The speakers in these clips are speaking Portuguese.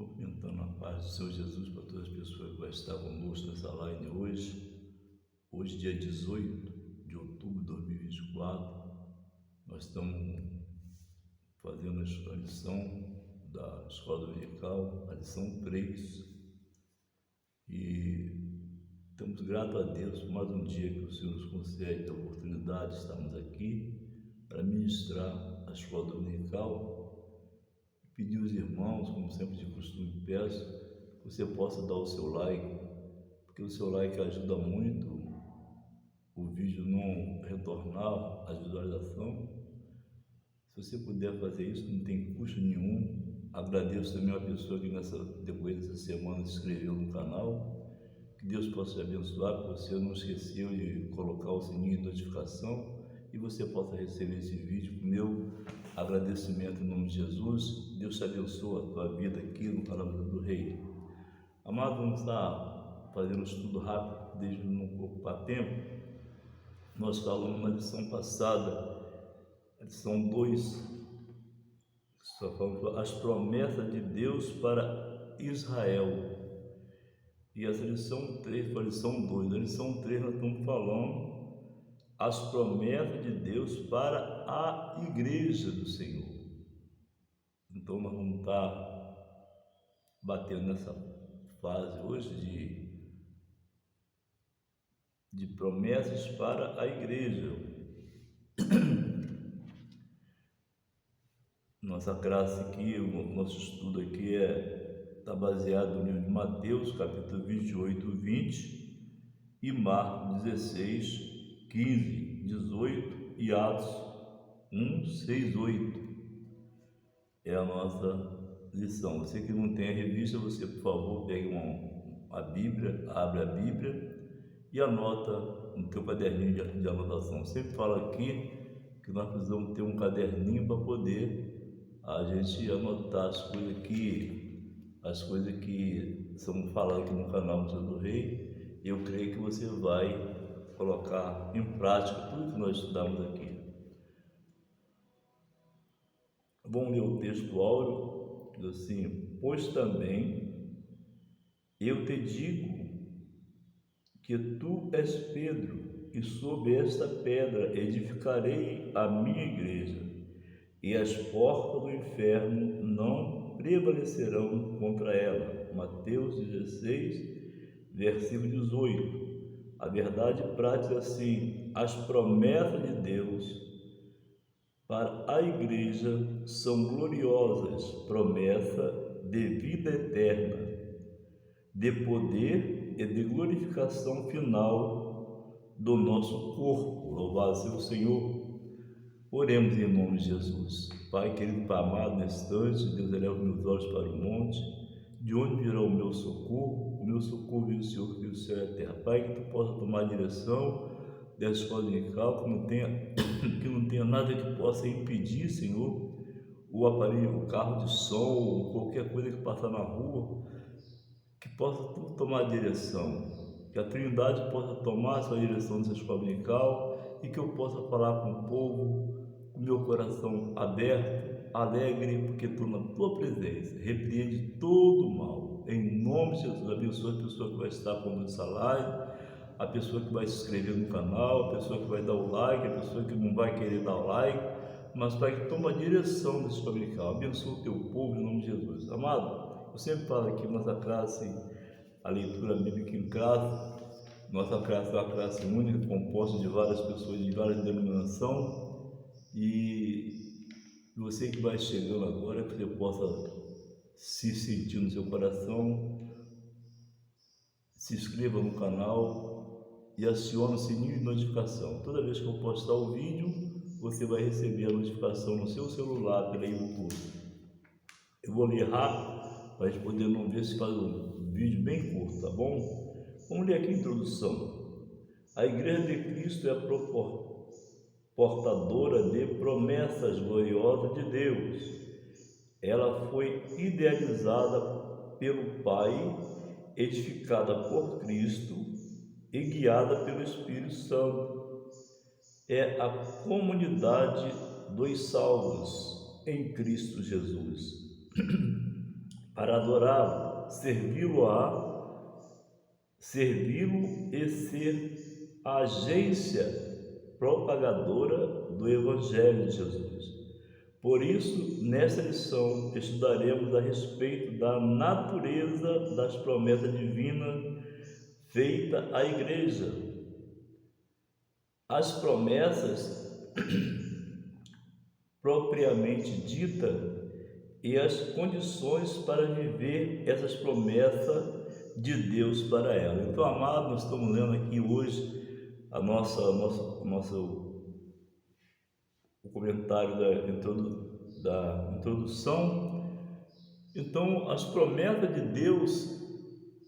Cumprimentando a paz do Senhor Jesus para todas as pessoas que vão estar conosco nessa live hoje dia 18 de outubro de 2024, nós estamos fazendo a lição da Escola Dominical, a lição 3, e estamos gratos a Deus por mais um dia que o Senhor nos concede a oportunidade de estarmos aqui para ministrar a Escola Dominical. Pedir aos irmãos, como sempre de costume peço, que você possa dar o seu like, porque o seu like ajuda muito o vídeo não retornar a visualização. Se você puder fazer isso, não tem custo nenhum. Agradeço também a pessoa que depois dessa semana se inscreveu no canal. Que Deus possa te abençoar, que você não esqueceu de colocar o sininho de notificação e você possa receber esse vídeo com meu agradecimento em nome de Jesus. Deus te abençoe a tua vida aqui no canal do Rei. Amado, vamos estar fazendo um estudo rápido, desde não ocupar tempo. Nós falamos na lição passada, a lição 2, só falamos as promessas de Deus para Israel. E essa lição 3 foi a lição 2. Na lição 3 nós estamos falando as promessas de Deus para a igreja do Senhor. Então nós vamos estar batendo nessa fase hoje de promessas para a igreja. Nossa classe aqui, o nosso estudo aqui está baseado no livro de Mateus, capítulo 28, 20 e Marcos 16, 15, 18 e Atos 1, 6, 8. É a nossa lição. Você que não tem a revista, você, por favor, pegue a Bíblia, abre a Bíblia e anota no teu caderninho de anotação. Sempre falo aqui que nós precisamos ter um caderninho para poder a gente anotar as coisas que são faladas aqui no canal Museu do Rei. Eu creio que você vai colocar em prática tudo que nós estudamos aqui. Vamos ler o texto áureo, diz assim: pois também eu te digo que tu és Pedro, e sobre esta pedra edificarei a minha igreja, e as portas do inferno não prevalecerão contra ela. Mateus 16, versículo 18. A verdade prática assim: as promessas de Deus para a igreja são gloriosas, promessa de vida eterna, de poder e de glorificação final do nosso corpo. Louvado seja o Senhor. Oremos em nome de Jesus. Pai querido, Pai amado, nesse instante, Deus, eleva meus olhos para o monte, de onde virá o meu socorro? O meu socorro vem do Senhor que fez o céu e a terra. Pai, que tu possa tomar a direção dessa escola dominical, que não tenha nada que possa impedir, Senhor, o aparelho, o carro de som, qualquer coisa que passar na rua, que possa tu tomar a direção, que a Trindade possa tomar a sua direção nessa escola dominical e que eu possa falar com o povo, com o meu coração aberto, alegre, porque estou na tua presença. Repreende todo o mal, em nome de Jesus. Abençoa a pessoa que vai estar com essa live, a pessoa que vai se inscrever no canal, a pessoa que vai dar o like, a pessoa que não vai querer dar o like, mas Pai, que toma a direção desse escola dominical. Abençoa o teu povo em nome de Jesus. Amado, eu sempre falo aqui, nossa classe, a leitura bíblica em classe, nossa classe é uma classe única, composta de várias pessoas de várias denominações, e você que vai chegando agora, que você possa se sentir no seu coração, se inscreva no canal e acione o sininho de notificação. Toda vez que eu postar o vídeo, você vai receber a notificação no seu celular pela YouTube. Eu vou ler rápido para a gente poder não ver se faz um vídeo bem curto, tá bom? Vamos ler aqui a introdução. A Igreja de Cristo é a portadora de promessas gloriosas de Deus. Ela foi idealizada pelo Pai, edificada por Cristo e guiada pelo Espírito Santo. É a comunidade dos salvos em Cristo Jesus. para adorá-lo, servi-lo e ser a agência propagadora do Evangelho de Jesus. Por isso, nesta lição, estudaremos a respeito da natureza das promessas divinas feitas à Igreja. As promessas propriamente ditas e as condições para viver essas promessas de Deus para ela. Então, amado, nós estamos lendo aqui hoje o comentário da introdução. Então, as promessas de Deus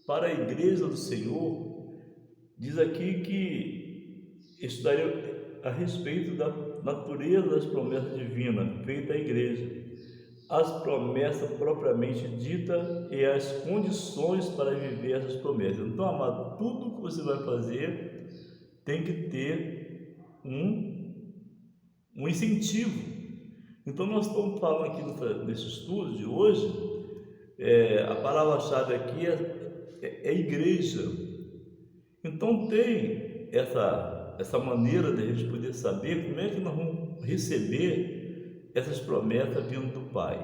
para a Igreja do Senhor, diz aqui que estudaria a respeito da natureza das promessas divinas feitas à Igreja, as promessas propriamente ditas e as condições para viver essas promessas. Então, amado, tudo que você vai fazer tem que ter um incentivo. Então, nós estamos falando aqui nesse estudo de hoje, a palavra-chave aqui é igreja. Então, tem essa maneira de a gente poder saber como é que nós vamos receber essas promessas vindo do Pai.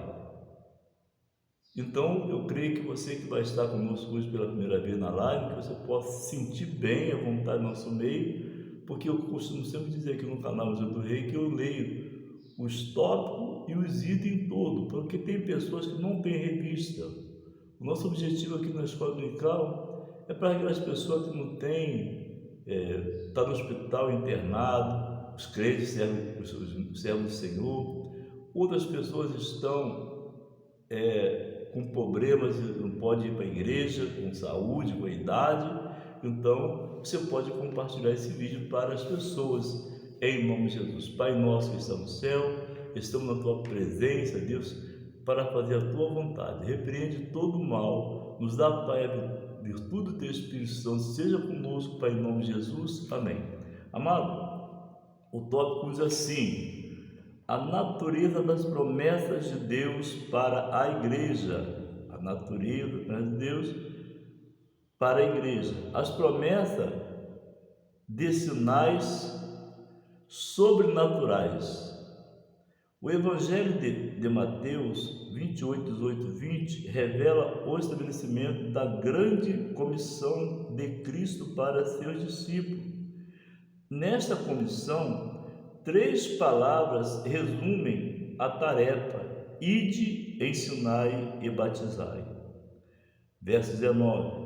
Então, eu creio que você que vai estar conosco hoje pela primeira vez na live, que você possa se sentir bem à vontade no nosso meio, porque eu costumo sempre dizer aqui no canal Museu do Rei que eu leio os tópicos e os itens todos, porque tem pessoas que não têm revista. O nosso objetivo aqui na Escola Dominical é para aquelas pessoas que não têm, está no hospital internado, os crentes servem os servos do Senhor, outras pessoas estão com problemas e não pode ir para a igreja, com saúde, com a idade. Então, você pode compartilhar esse vídeo para as pessoas, em nome de Jesus. Pai nosso que está no céu, estamos na Tua presença, Deus, para fazer a Tua vontade. Repreende todo o mal, nos dá, Pai, a virtude do Teu Espírito Santo, seja conosco, Pai, em nome de Jesus. Amém. Amado, o tópico diz assim: a natureza das promessas de Deus para a Igreja. A natureza de Deus para a Igreja. As promessas de sinais sobrenaturais. O Evangelho de Mateus 28, 18 e 20 revela o estabelecimento da grande comissão de Cristo para seus discípulos. Nesta comissão, 3 palavras resumem a tarefa: ide, ensinai e batizai. Verso 19.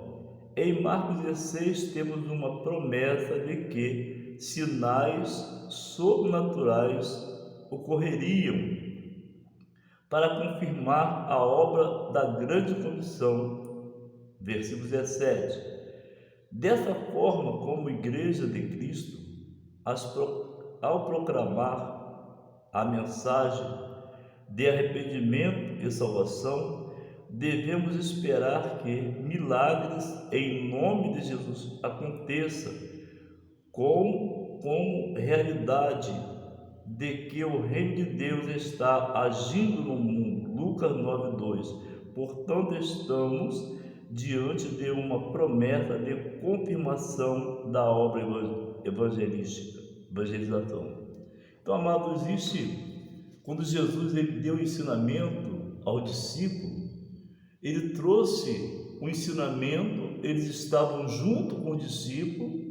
Em Marcos 16 temos uma promessa de que sinais sobrenaturais ocorreriam para confirmar a obra da grande comissão. Versículo 17. Dessa forma, como Igreja de Cristo, ao proclamar a mensagem de arrependimento e salvação, devemos esperar que milagres em nome de Jesus aconteçam como realidade de que o reino de Deus está agindo no mundo. Lucas 9:2. Portanto, estamos diante de uma promessa de confirmação da obra evangelização. Então, amado, quando Jesus deu o ensinamento ao discípulo, ele trouxe o ensinamento, eles estavam junto com o discípulo,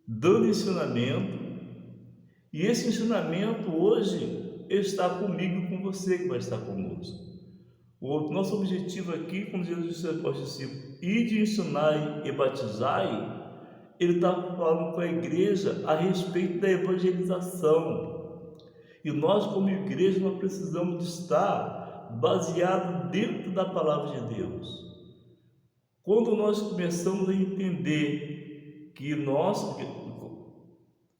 dando ensinamento, e esse ensinamento hoje está comigo e com você que vai estar conosco. O nosso objetivo aqui, quando Jesus disse aos discípulos, ide, ensinai e batizai, ele está falando com a igreja a respeito da evangelização. E nós, como igreja, nós precisamos de estar baseado dentro da palavra de Deus. Quando nós começamos a entender que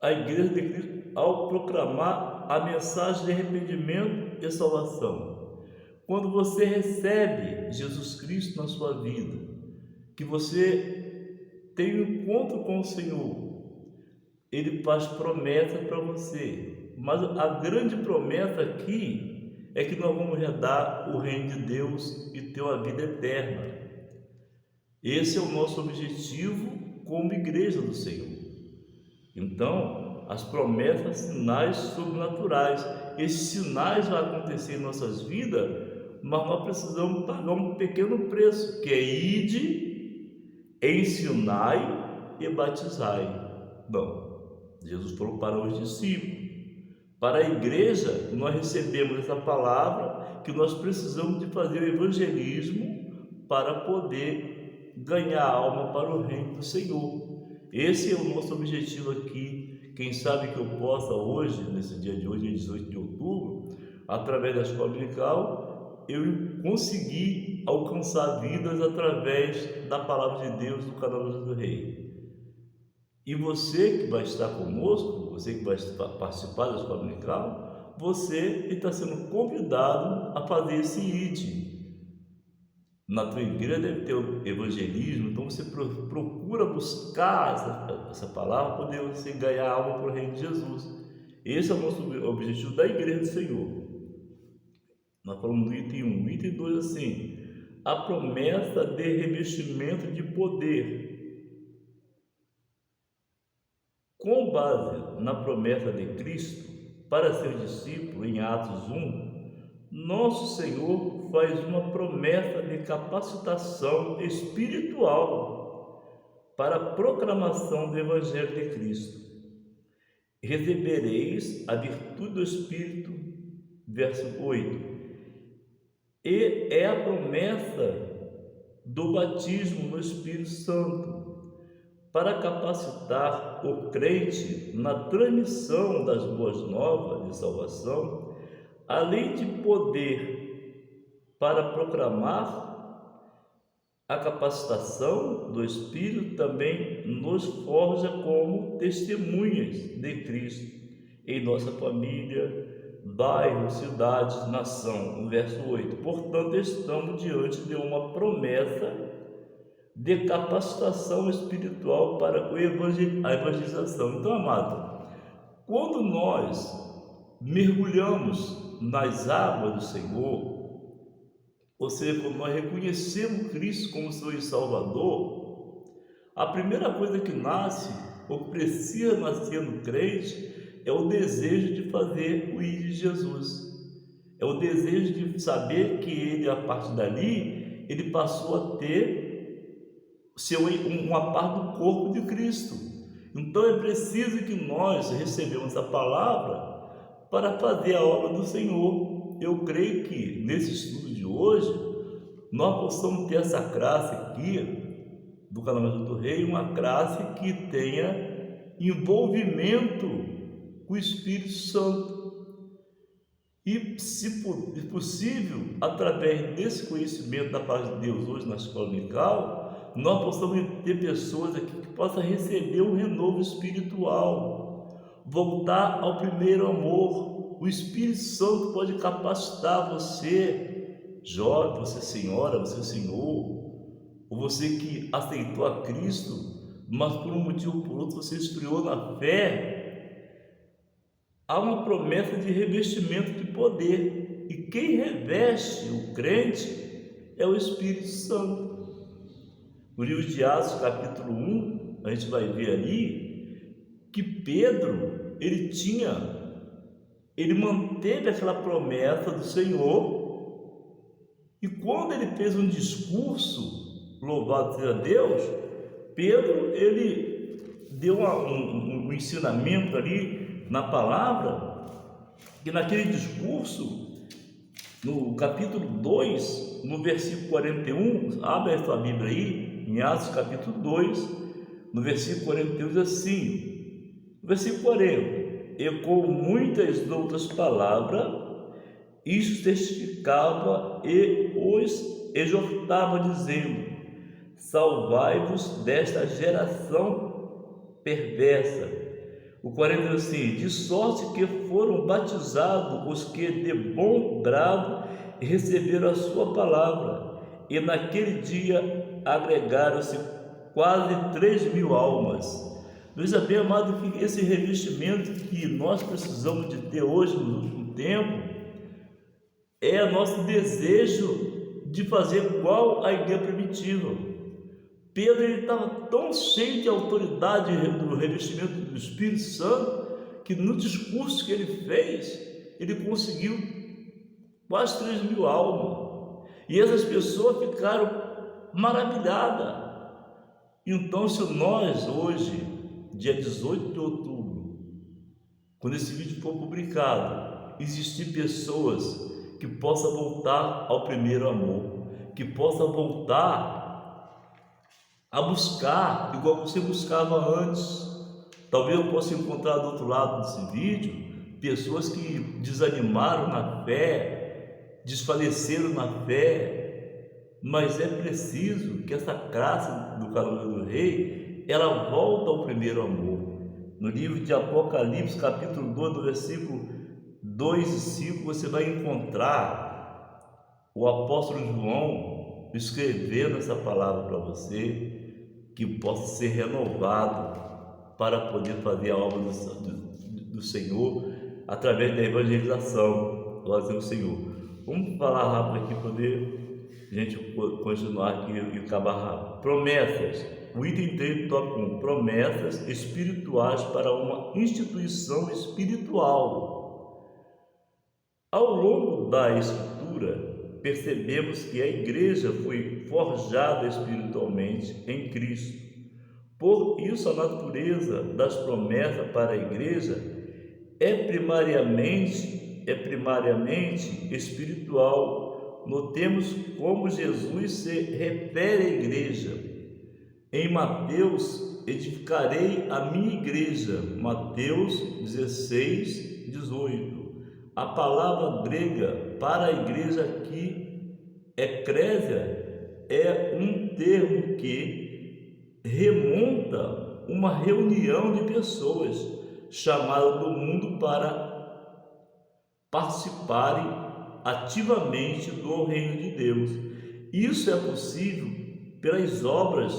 a igreja de Cristo, ao proclamar a mensagem de arrependimento e salvação, quando você recebe Jesus Cristo na sua vida, que você tem um encontro com o Senhor, Ele faz promessa para você. Mas a grande promessa aqui é que nós vamos herdar o reino de Deus e ter uma vida eterna. Esse é o nosso objetivo como igreja do Senhor. Então, as promessas, sinais sobrenaturais, esses sinais vão acontecer em nossas vidas, mas nós precisamos pagar um pequeno preço, que é ide, ensinai e batizai. Não, Jesus falou para os discípulos. Para a igreja, nós recebemos essa palavra que nós precisamos de fazer o evangelismo para poder ganhar alma para o reino do Senhor. Esse é o nosso objetivo aqui. Quem sabe que eu possa hoje, nesse dia de hoje, 18 de outubro, através da escola dominical, eu conseguir alcançar vidas através da palavra de Deus do canal do Rei. E você que vai estar conosco, você que vai participar da escola dominical, você está sendo convidado a fazer esse ID. Na tua igreja deve ter o evangelismo, então você procura buscar essa palavra para poder você ganhar alma para o reino de Jesus. Esse é o nosso objetivo da igreja do Senhor. Nós falamos do item 1. Item 2, assim, a promessa de revestimento de poder. Com base na promessa de Cristo para seus discípulos em Atos 1, nosso Senhor faz uma promessa de capacitação espiritual para a proclamação do Evangelho de Cristo. Recebereis a virtude do Espírito, verso 8. E é a promessa do batismo no Espírito Santo, para capacitar o crente na transmissão das boas novas de salvação, além de poder para proclamar, a capacitação do Espírito também nos forja como testemunhas de Cristo em nossa família, bairro, cidades, nação. No verso 8. Portanto, estamos diante de uma promessa de capacitação espiritual para a evangelização. Então, amado, quando nós mergulhamos nas águas do Senhor, ou seja, quando nós reconhecemos Cristo como Senhor e Salvador, a primeira coisa que nasce, ou que precisa nascer no crente, é o desejo de fazer o ir de Jesus. É o desejo de saber que ele, a partir dali, ele passou a ter uma parte do corpo de Cristo. Então é preciso que nós recebamos a palavra para fazer a obra do Senhor. Eu creio que nesse estudo de hoje nós possamos ter essa classe aqui do canal do Rei, uma classe que tenha envolvimento com o Espírito Santo. E, se possível, através desse conhecimento da palavra de Deus hoje na escola dominical, nós possamos ter pessoas aqui que possam receber um renovo espiritual, voltar ao primeiro amor. O Espírito Santo pode capacitar você, jovem, você senhora, você senhor, ou você que aceitou a Cristo, mas por um motivo ou por outro você esfriou na fé. Há uma promessa de revestimento de poder, e quem reveste o crente é o Espírito Santo. No livro de Atos, capítulo 1, a gente vai ver ali que Pedro, ele manteve aquela promessa do Senhor, e quando ele fez um discurso, louvado seja Deus, Pedro, ele deu um ensinamento ali na palavra, que naquele discurso, no capítulo 2, no versículo 41, abre a sua Bíblia aí, em Atos capítulo 2, no versículo 41 diz assim, no versículo 40, e com muitas outras palavras, isto testificava e os exortava, dizendo, salvai-vos desta geração perversa. O 40 diz assim, de sorte que foram batizados os que de bom grado receberam a sua palavra, e naquele dia agregaram-se quase 3.000 almas. Veja bem, amado, que esse revestimento que nós precisamos de ter hoje no último tempo é nosso desejo de fazer igual à igreja primitiva. Pedro estava tão cheio de autoridade do revestimento do Espírito Santo que no discurso que ele fez, ele conseguiu quase 3.000 almas. E essas pessoas ficaram maravilhadas. Então, se nós hoje, dia 18 de outubro, quando esse vídeo for publicado, existir pessoas que possam voltar ao primeiro amor, que possam voltar a buscar igual você buscava antes. Talvez eu possa encontrar do outro lado desse vídeo pessoas que desanimaram na fé, desfaleceram na fé, mas é preciso que essa graça do Cavaleiro do Rei, ela volta ao primeiro amor. No livro de Apocalipse, capítulo 2, do versículo 2 e 5, você vai encontrar o apóstolo João escrevendo essa palavra para você, que possa ser renovado para poder fazer a obra do Senhor através da evangelização. Glória ao Senhor. Vamos falar rápido aqui para poder a gente continuar aqui e acabar rápido. Promessas. O item 3 do tópico 1. Promessas espirituais para uma instituição espiritual. Ao longo da Escritura, percebemos que a igreja foi forjada espiritualmente em Cristo. Por isso, a natureza das promessas para a igreja é primariamente espiritual. Notemos como Jesus se refere à igreja. Em Mateus, edificarei a minha igreja. Mateus 16, 18. A palavra grega para a igreja aqui, eclésia, é um termo que remonta uma reunião de pessoas chamadas do mundo para participarem ativamente do reino de Deus. Isso é possível pelas obras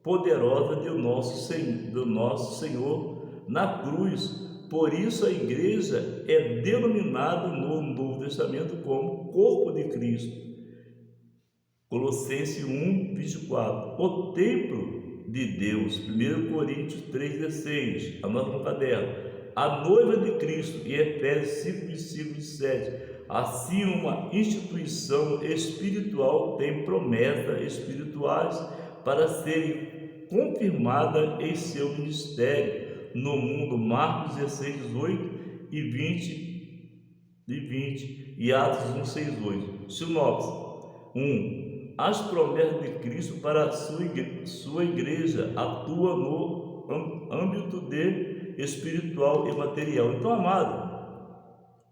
poderosas do nosso Senhor na cruz. Por isso a igreja é denominada no Novo Testamento como corpo de Cristo. Colossenses 1, 24. O templo de Deus, 1 Coríntios 3, 16. Anota no caderno. A noiva de Cristo, em Efésios 5, 5, 7. Assim, uma instituição espiritual tem promessas espirituais para serem confirmadas em seu ministério no mundo. Marcos 16, 18 e 20 e Atos 1, 6, 8. Sinopse. 1. As promessas de Cristo para a sua igreja atuam no âmbito de espiritual e material. Então, amado,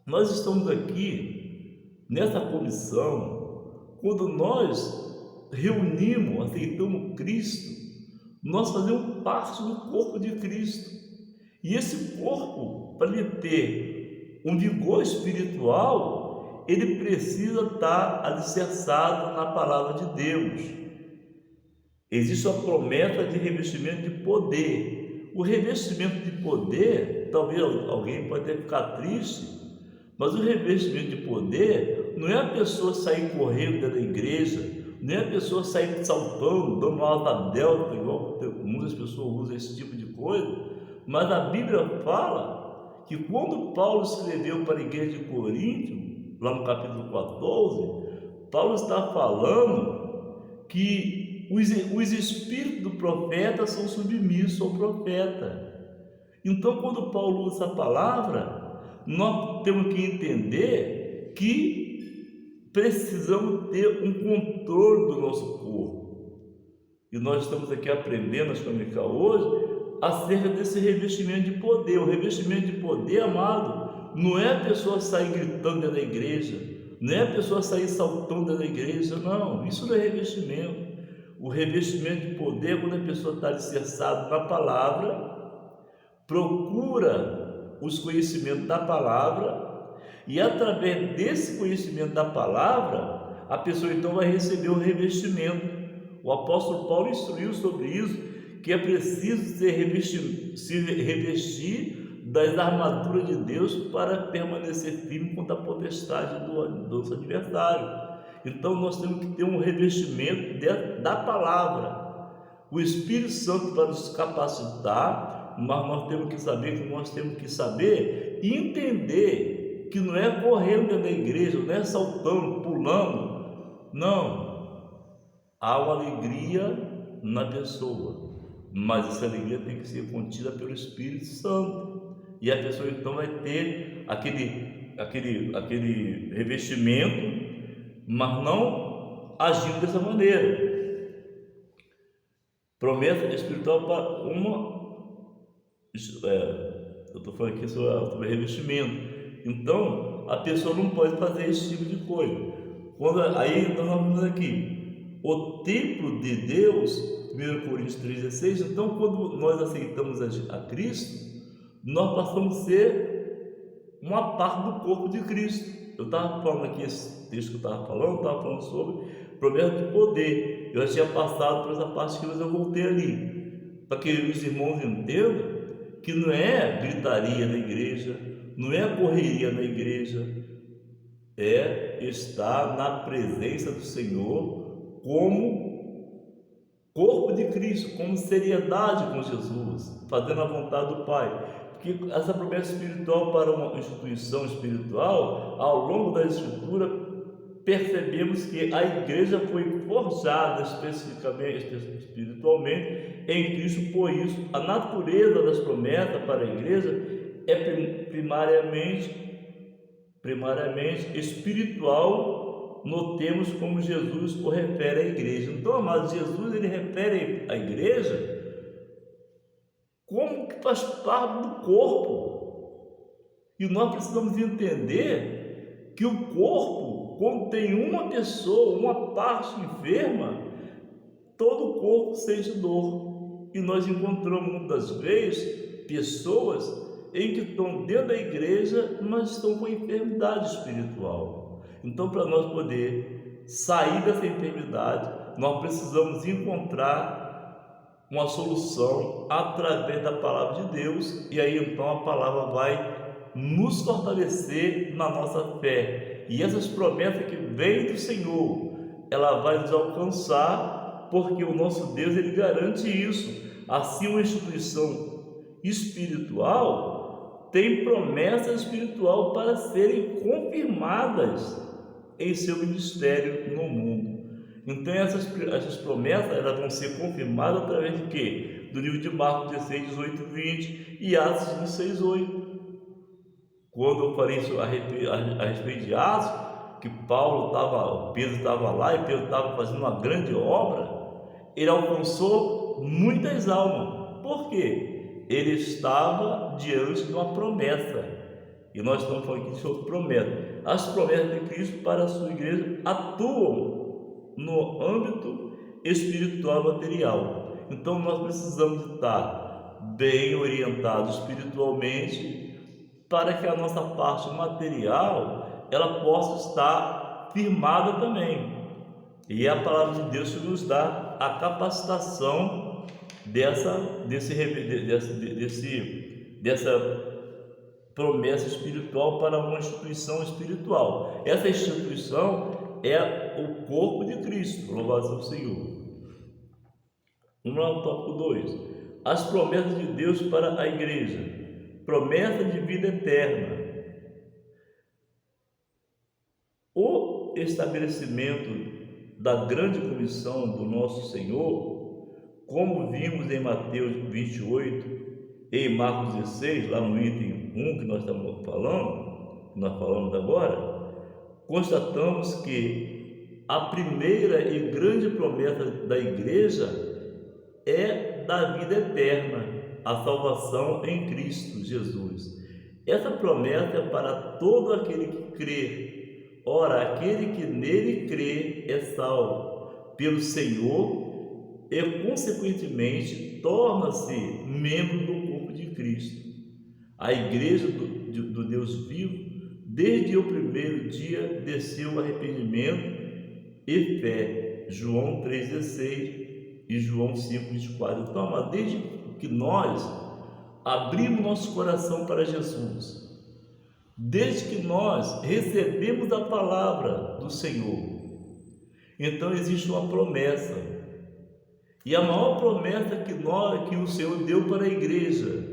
nós estamos aqui nessa comissão. Quando nós reunimos, aceitamos Cristo, nós fazemos parte do corpo de Cristo. E esse corpo, para ele ter um vigor espiritual, ele precisa estar alicerçado na palavra de Deus. Existe a promessa de revestimento de poder. O revestimento de poder, talvez alguém pode até ficar triste, mas o revestimento de poder não é a pessoa sair correndo dentro da igreja, não é a pessoa sair saltando, dando uma asa delta, igual muitas pessoas usam esse tipo de coisa. Mas a Bíblia fala que quando Paulo escreveu para a igreja de Corinto, lá no capítulo 14, Paulo está falando que os espíritos do profeta são submissos ao profeta. Então, quando Paulo usa essa palavra, nós temos que entender que precisamos ter um controle do nosso corpo. E nós estamos aqui aprendendo a comunicar hoje acerca desse revestimento de poder. O revestimento de poder, amado, não é a pessoa sair gritando dentro da igreja, não é a pessoa sair saltando dentro da igreja, não, isso não é revestimento. O revestimento de poder é quando a pessoa está alicerçada na palavra, procura os conhecimentos da palavra, e através desse conhecimento da palavra, a pessoa então vai receber o revestimento. O apóstolo Paulo instruiu sobre isso, que é preciso se revestir das armaduras de Deus para permanecer firme contra a potestade do nosso adversário. Então nós temos que ter um revestimento da palavra, o Espírito Santo para nos capacitar, mas nós temos que saber e entender que não é correndo dentro da igreja, não é saltando, pulando, não. Há uma alegria na pessoa, mas essa alegria tem que ser contida pelo Espírito Santo, e a pessoa então vai ter aquele revestimento, mas não agindo dessa maneira. Promessa espiritual para eu estou falando aqui sobre revestimento. Então a pessoa não pode fazer esse tipo de coisa. Aí então nós vamos aqui o templo de Deus, 1 Coríntios 3,16. Então quando nós aceitamos a Cristo, nós passamos a ser uma parte do corpo de Cristo. Eu estava falando aqui, esse texto que eu estava falando sobre promessa de poder. Eu já tinha passado por essa parte aqui, mas eu voltei ali, para que os irmãos entendam que não é gritaria na igreja, não é correria na igreja, é estar na presença do Senhor como corpo de Cristo, com seriedade com Jesus, fazendo a vontade do Pai. Porque essa promessa espiritual para uma instituição espiritual, ao longo da Escritura, percebemos que a igreja foi forjada espiritualmente em Cristo. Por isso, a natureza das promessas para a igreja é primariamente espiritual. Notemos como Jesus o refere à igreja. Então, amados, Jesus ele refere à igreja como que faz parte do corpo, e nós precisamos entender que o corpo, quando tem uma pessoa, uma parte enferma, todo o corpo sente dor. E nós encontramos muitas vezes pessoas em que estão dentro da igreja, mas estão com enfermidade espiritual. Então, para nós poder sair dessa enfermidade, nós precisamos encontrar uma solução através da palavra de Deus, e aí então a palavra vai nos fortalecer na nossa fé, e essas promessas que vêm do Senhor, ela vai nos alcançar, porque o nosso Deus ele garante isso. Assim, uma instituição espiritual tem promessa espiritual para serem confirmadas em seu ministério no mundo. Então essas promessas elas vão ser confirmadas através de quê? Do livro de Marcos 16, 18, 20 e Atos 26, 8. Quando eu falei a respeito de Atos, que Pedro estava lá e Pedro estava fazendo uma grande obra, ele alcançou muitas almas. Por quê? Ele estava diante de uma promessa. E nós estamos falando aqui sobre promessa. As promessas de Cristo para a sua igreja atuam no âmbito espiritual material. Então nós precisamos estar bem orientados espiritualmente para que a nossa parte material ela possa estar firmada também. E é a palavra de Deus que nos dá a capacitação dessa promessa espiritual para uma instituição espiritual. Essa instituição é o corpo de Cristo, louvado seja o Senhor. Vamos lá no tópico 2. As promessas de Deus para a igreja. Promessa de vida eterna. O estabelecimento da grande comissão do nosso Senhor, como vimos em Mateus 28 e em Marcos 16, lá no item 1 que nós falamos agora, constatamos que a primeira e grande promessa da igreja é da vida eterna, a salvação em Cristo Jesus. Essa promessa é para todo aquele que crê. Ora, aquele que nele crê é salvo pelo Senhor e, consequentemente, torna-se membro do corpo de Cristo. A igreja do Deus vivo, desde o primeiro dia, desceu o arrependimento e fé. João 3,16 e João 5,24. Então, desde que nós abrimos nosso coração para Jesus, desde que nós recebemos a palavra do Senhor, então existe uma promessa. E a maior promessa que o Senhor deu para a igreja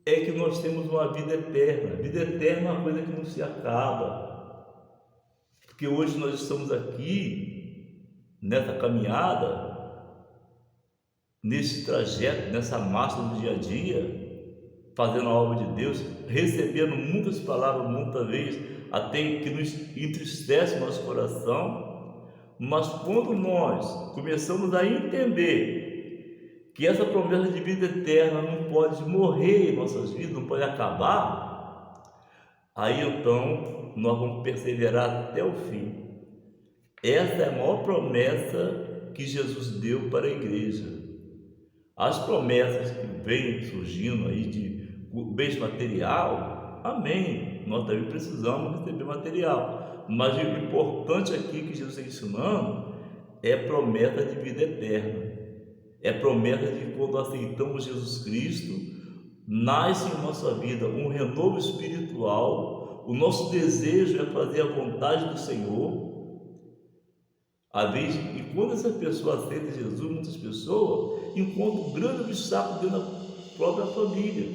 é que nós temos uma vida eterna. Vida eterna é uma coisa que não se acaba. Porque hoje nós estamos aqui, nessa caminhada, nesse trajeto, nessa marcha do dia a dia, fazendo a obra de Deus, recebendo muitas palavras, muitas vezes, até que nos entristece o nosso coração. Mas quando nós começamos a entender que essa promessa de vida eterna não pode morrer em nossas vidas, não pode acabar, aí então nós vamos perseverar até o fim. Essa é a maior promessa que Jesus deu para a igreja. As promessas que vêm surgindo aí de bens material, amém, nós também precisamos receber material. Mas o importante aqui que Jesus está ensinando é promessa de vida eterna. É promessa de quando aceitamos Jesus Cristo, nasce em nossa vida um renovo espiritual. O nosso desejo é fazer a vontade do Senhor. E quando essa pessoa aceita Jesus, muitas pessoas encontram um grande obstáculo dentro da própria família,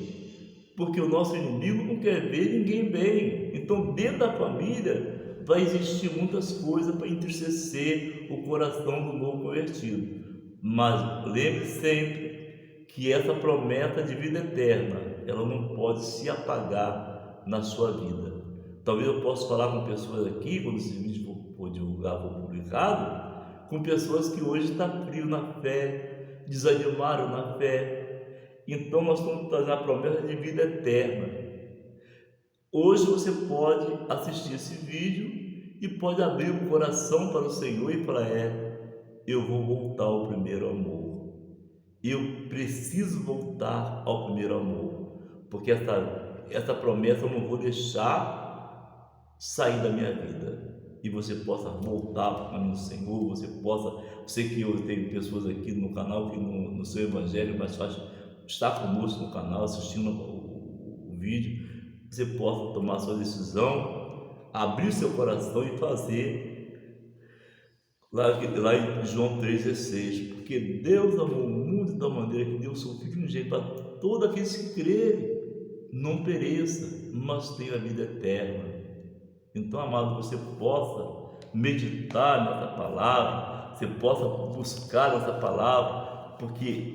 porque o nosso inimigo não quer ver ninguém bem. Então, dentro da família vai existir muitas coisas para entristecer o coração do novo convertido. Mas lembre sempre que essa promessa de vida eterna, ela não pode se apagar na sua vida. Talvez eu possa falar com pessoas aqui, quando esse vídeo for divulgado, for publicado, com pessoas que hoje estão frios na fé, desanimaram na fé. Então nós estamos trazendo a promessa de vida eterna. Hoje você pode assistir esse vídeo e pode abrir o coração para o Senhor e falar: eu vou voltar ao primeiro amor. Eu preciso voltar ao primeiro amor, porque essa promessa eu não vou deixar sair da minha vida. E você possa voltar para o caminho do Senhor, você que eu tenho pessoas aqui no canal que no seu evangelho, mas está conosco no canal assistindo o vídeo, você possa tomar sua decisão, abrir seu coração e fazer lá em João 3,16, porque Deus amou o mundo de tal maneira que deu o seu Filho unigênito para todos aqueles que crerem, não pereça, mas tenha a vida eterna. Então, amado, você possa meditar nessa palavra, você possa buscar nessa palavra, porque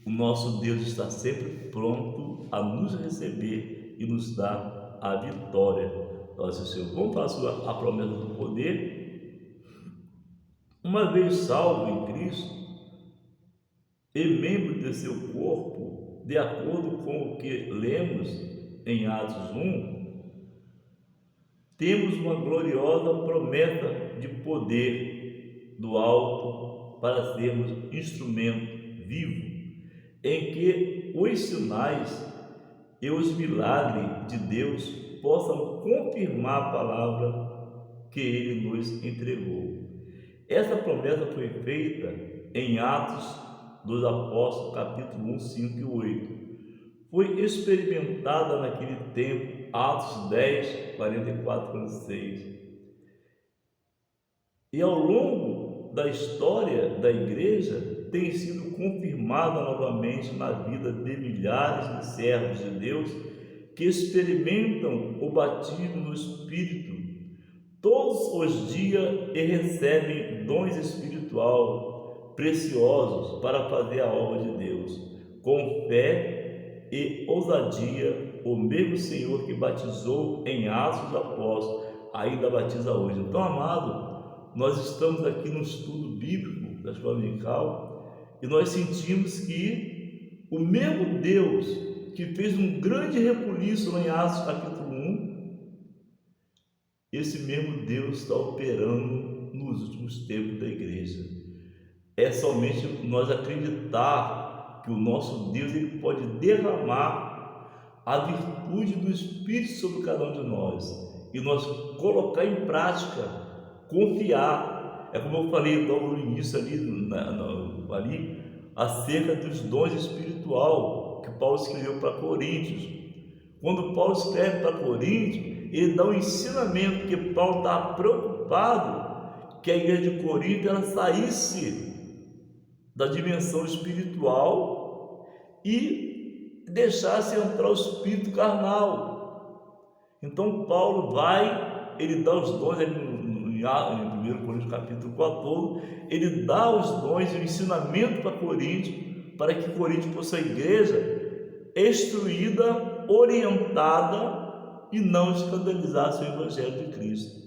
o nosso Deus está sempre pronto a nos receber e nos dá a vitória. Então, Senhor, vamos falar a promessa do poder. Uma vez salvo em Cristo e membro de seu corpo, de acordo com o que lemos em Atos 1, temos uma gloriosa promessa de poder do alto para sermos instrumento vivo, em que os sinais e os milagres de Deus possam confirmar a palavra que Ele nos entregou. Essa promessa foi feita em Atos dos Apóstolos, capítulo 1, 5 e 8. Foi experimentada naquele tempo, Atos 10, 44 e 46. E ao longo da história da igreja, tem sido confirmada novamente na vida de milhares de servos de Deus que experimentam o batismo no Espírito todos os dias e recebem dons espirituais preciosos para fazer a obra de Deus. Com fé e ousadia, o mesmo Senhor que batizou em Atos dos Apóstolos ainda batiza hoje. Então, amado, nós estamos aqui no estudo bíblico da escola dominical e nós sentimos que o mesmo Deus que fez um grande rebuliço lá em Atos capítulo 1, esse mesmo Deus está operando nos últimos tempos da igreja. É somente nós acreditar que o nosso Deus ele pode derramar a virtude do Espírito sobre cada um de nós e nós colocar em prática, confiar. É como eu falei logo no início ali acerca dos dons espiritual. que Paulo escreveu para Coríntios. Quando Paulo escreve para Coríntios, ele dá um ensinamento, que Paulo estava preocupado que a igreja de Corinto ela saísse da dimensão espiritual e deixasse entrar o espírito carnal. Então Paulo ele dá os dons em 1 Coríntios capítulo 14, ele dá os dons e o ensinamento para Coríntios, para que Coríntios fosse a igreja instruída, orientada e não escandalizasse o evangelho de Cristo.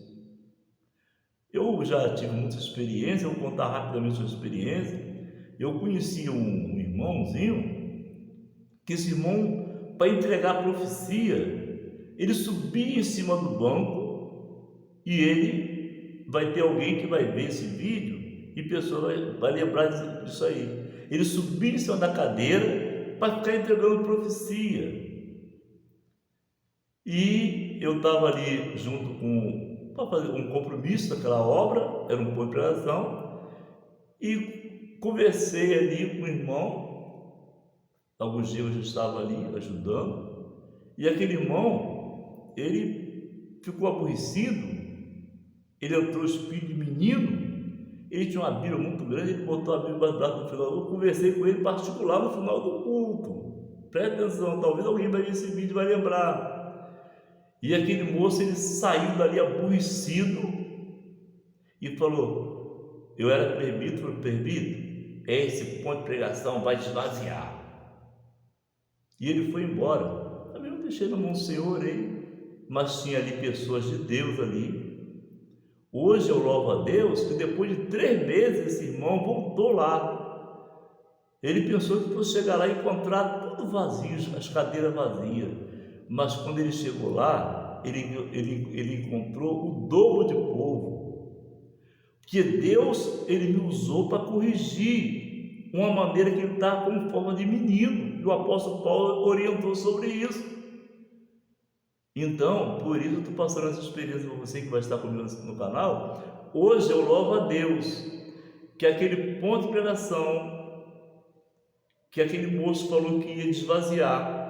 Eu já tive muita experiência, eu vou contar rapidamente a sua experiência. Eu conheci um irmãozinho, que esse irmão, para entregar a profecia, ele subia em cima do banco, e ele vai ter alguém que vai ver esse vídeo e a pessoa vai lembrar disso aí. Ele subia em cima da cadeira para ficar entregando profecia. E eu estava ali junto para fazer um compromisso daquela obra, era um ponto de pregação, e conversei ali com o irmão. Alguns dias eu estava ali ajudando, e aquele irmão, ele ficou aborrecido, ele entrou o espírito de menino, ele tinha uma Bíblia muito grande, ele botou a Bíblia no braço no final. Eu conversei com ele em particular no final do culto. Preste atenção, talvez alguém vai ver esse vídeo e vai lembrar. E aquele moço, ele saiu dali aborrecido e falou: eu era presbítero, esse ponto de pregação vai esvaziar. E ele foi embora. Também eu deixei na mão do Senhor, mas tinha ali pessoas de Deus ali. Hoje eu louvo a Deus que depois de 3 meses esse irmão voltou lá. Ele pensou que fosse chegar lá e encontrar tudo vazio, as cadeiras vazias. Mas quando ele chegou lá, ele encontrou o dobro de povo. Que Deus, ele me usou para corrigir uma maneira que ele estava com forma de menino. E o apóstolo Paulo orientou sobre isso. Então, por isso eu estou passando essa experiência para você que vai estar comigo no canal. Hoje eu louvo a Deus que aquele ponto de pregação, que aquele moço falou que ia esvaziar,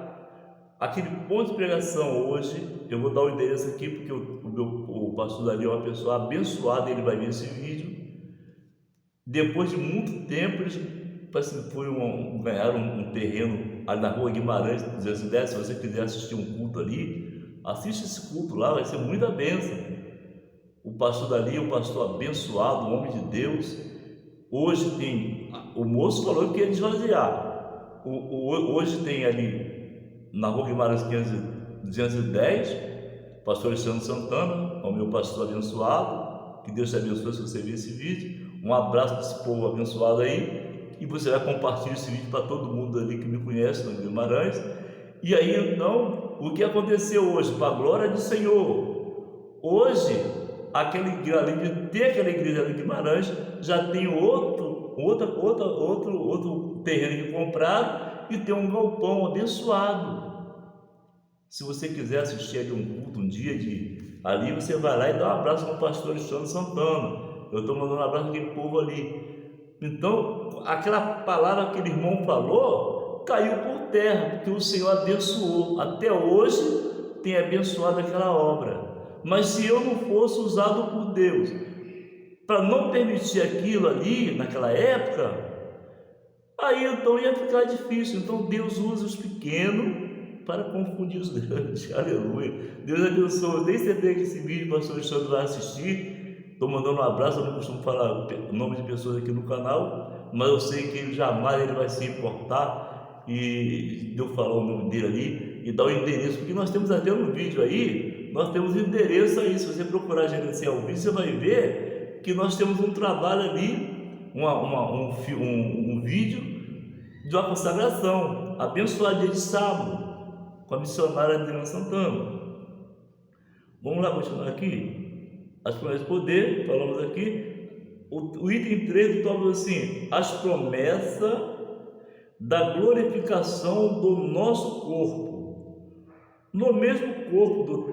aquele ponto de pregação hoje, eu vou dar o endereço aqui, porque o pastor Davi é uma pessoa abençoada, ele vai ver esse vídeo. Depois de muito tempo, eles ganharam um terreno ali na rua Guimarães 210. Se você quiser assistir um culto ali, assiste esse culto lá, vai ser muita bênção. O pastor Davi é um pastor abençoado, um homem de Deus. Hoje o moço falou que ia esvaziar. Hoje tem ali na rua Guimarães 210, pastor Alexandre Santana, o meu pastor abençoado. Que Deus te abençoe se você ver esse vídeo. Um abraço desse povo abençoado aí, e você vai compartilhar esse vídeo para todo mundo ali que me conhece no Guimarães. E aí então, o que aconteceu hoje? Para a glória do Senhor, hoje além de ter aquela igreja ali de Guimarães, já tem outro terreno que compraram, e tem um galpão abençoado. Se você quiser assistir ali um culto um dia ali, você vai lá e dá um abraço no pastor Alexandre Santana. Eu estou mandando um abraço naquele povo ali. Então, aquela palavra que aquele irmão falou caiu por terra, porque o Senhor abençoou. Até hoje tem abençoado aquela obra. Mas se eu não fosse usado por Deus para não permitir aquilo ali naquela época, aí então ia ficar difícil. Então Deus usa os pequenos para confundir os grandes. Aleluia. Deus abençoe. Tenho certeza que esse vídeo o pastor Alexandre vai assistir. Estou mandando um abraço. Eu não costumo falar o nome de pessoas aqui no canal, mas eu sei que ele vai se importar e eu falar o nome dele ali e dar o endereço, porque nós temos até no vídeo aí, nós temos endereço aí. Se você procurar gerenciar o vídeo, você vai ver que nós temos um trabalho ali, um vídeo de uma consagração abençoada dia de sábado com a missionária Adriana Santana. Vamos lá continuar aqui. As promessas de poder, falamos aqui. O item 3 do tópico assim: as promessas da glorificação do nosso corpo. No mesmo corpo do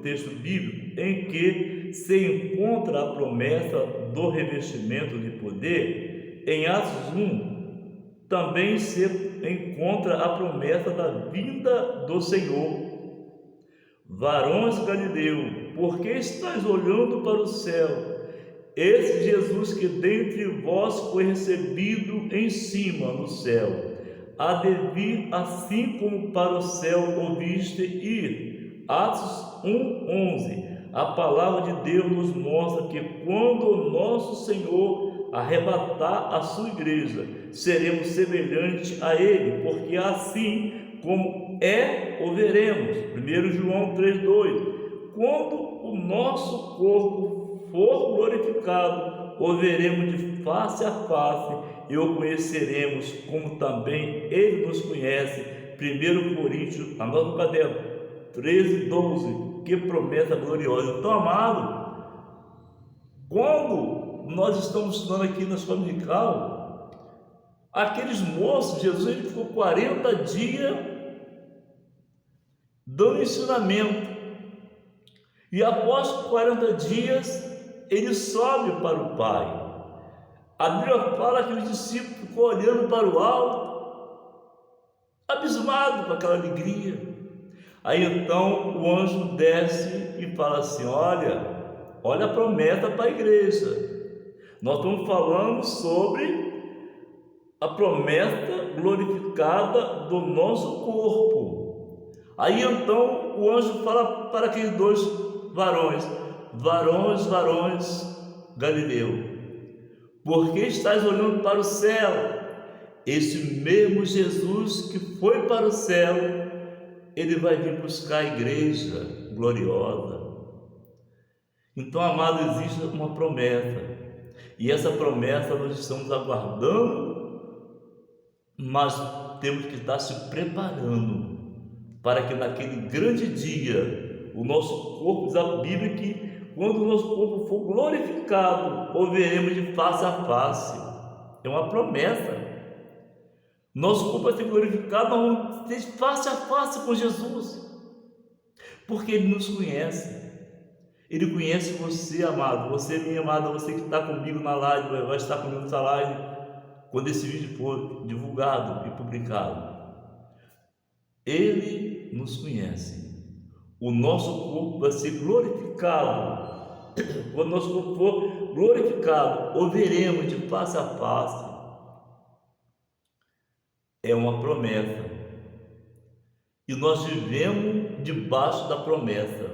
texto bíblico em que se encontra a promessa do revestimento de poder, em Atos 1, também se encontra a promessa da vinda do Senhor. Varões Galileu, por que estáis olhando para o céu? Esse Jesus que dentre vós foi recebido em cima no céu, há de vir assim como para o céu ouviste ir. Atos 1:11. A palavra de Deus nos mostra que quando o nosso Senhor arrebatar a sua igreja, seremos semelhantes a Ele, porque assim como o veremos. 1 João 3:2. Quando o nosso corpo for glorificado, o veremos de face a face e o conheceremos como também Ele nos conhece. 1 Coríntios, anota no caderno, 13:12. Que promessa gloriosa! Então, amado, quando nós estamos estudando aqui na escola dominical, aqueles moços, Jesus ele ficou 40 dias dando ensinamento, e após 40 dias ele sobe para o Pai. A Bíblia fala que os discípulos ficou olhando para o alto, abismado com aquela alegria. Aí então o anjo desce e fala assim: olha a promessa para a igreja. Nós estamos falando sobre a promessa glorificada do nosso corpo. Aí então o anjo fala para aqueles dois varões: varões Galileu, por que estáis olhando para o céu? Esse mesmo Jesus que foi para o céu, ele vai vir buscar a igreja gloriosa. Então, amado, existe uma promessa, e essa promessa nós estamos aguardando, mas temos que estar se preparando para que naquele grande dia o nosso corpo, diz a Bíblia que quando o nosso corpo for glorificado, o veremos de face a face. É uma promessa. Nosso corpo vai ser glorificado, nós vamos ter face a face com Jesus, porque Ele nos conhece. Ele conhece você, amado, você, minha amada, você que está comigo na live, vai estar comigo nessa live, quando esse vídeo for divulgado e publicado. Ele nos conhece. O nosso corpo vai ser glorificado. Quando o nosso corpo for glorificado, o veremos de face a face. É uma promessa, e nós vivemos debaixo da promessa.